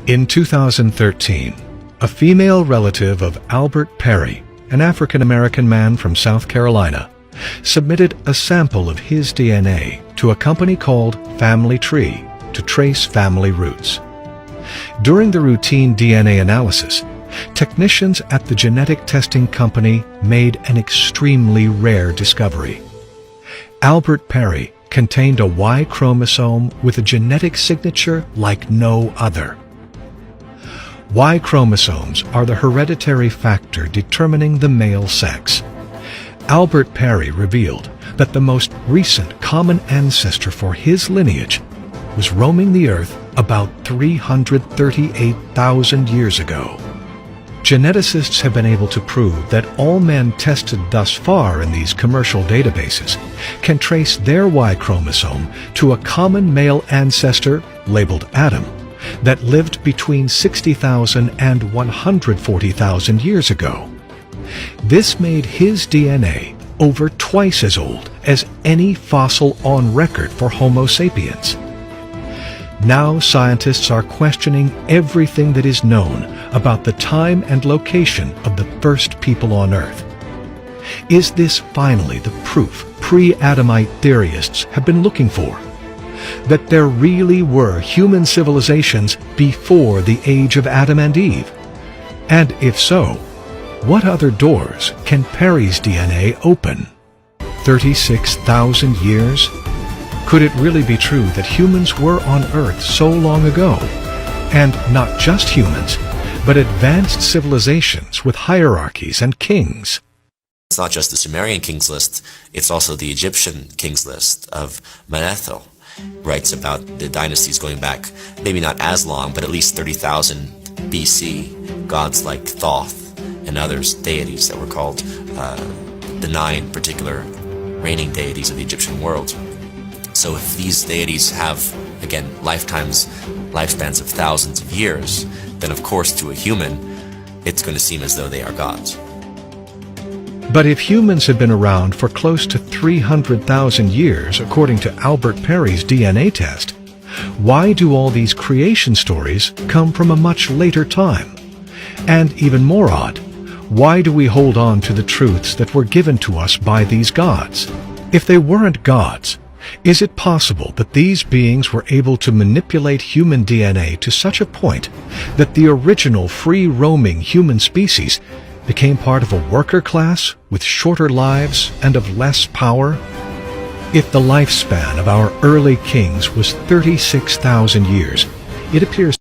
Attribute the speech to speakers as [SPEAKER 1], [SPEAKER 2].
[SPEAKER 1] In 2013, a female relative of Albert Perry, an African-American man from South Carolina, submitted a sample of his DNA to a company called Family Tree to trace family roots. During the routine DNA analysis, technicians at the genetic testing company made an extremely rare discovery. Albert Perry contained a Y chromosome with a genetic signature like no other. Y chromosomes are the hereditary factor determining the male sex. Albert Perry revealed that the most recent common ancestor for his lineage was roaming the earth about 338,000 years ago. Geneticists have been able to prove that all men tested thus far in these commercial databases can trace their Y chromosome to a common male ancestor labeled Adam that lived between 60,000 and 140,000 years ago. This made his DNA over twice as old as any fossil on record for Homo sapiens. Now scientists are questioning everything that is known about the time and location of the first people on Earth. Is this finally the proof pre-Adamite theorists have been looking for? That there really were human civilizations before the age of Adam and Eve? And if so, what other doors can Perry's DNA open? 36,000 years? Could it really be true that humans were on Earth so long ago? And not just humans, but advanced civilizations with hierarchies and kings?
[SPEAKER 2] It's not just the Sumerian kings list, it's also the Egyptian kings list of Manetho. Writes about the dynasties going back, maybe not as long, but at least 30,000 BC. Gods like Thoth and others, deities that were called the 9 particular reigning deities of the Egyptian world. So if these deities have, again, lifespans of thousands of years, then of course to a human, it's going to seem as though they are gods.
[SPEAKER 1] But if humans have been around for close to 300,000 years, according to Albert Perry's DNA test, why do all these creation stories come from a much later time? And even more odd, why do we hold on to the truths that were given to us by these gods? If they weren't gods, is it possible that these beings were able to manipulate human DNA to such a point that the original free-roaming human species became part of a worker class with shorter lives and of less power? If the lifespan of our early kings was 36,000 years, it appears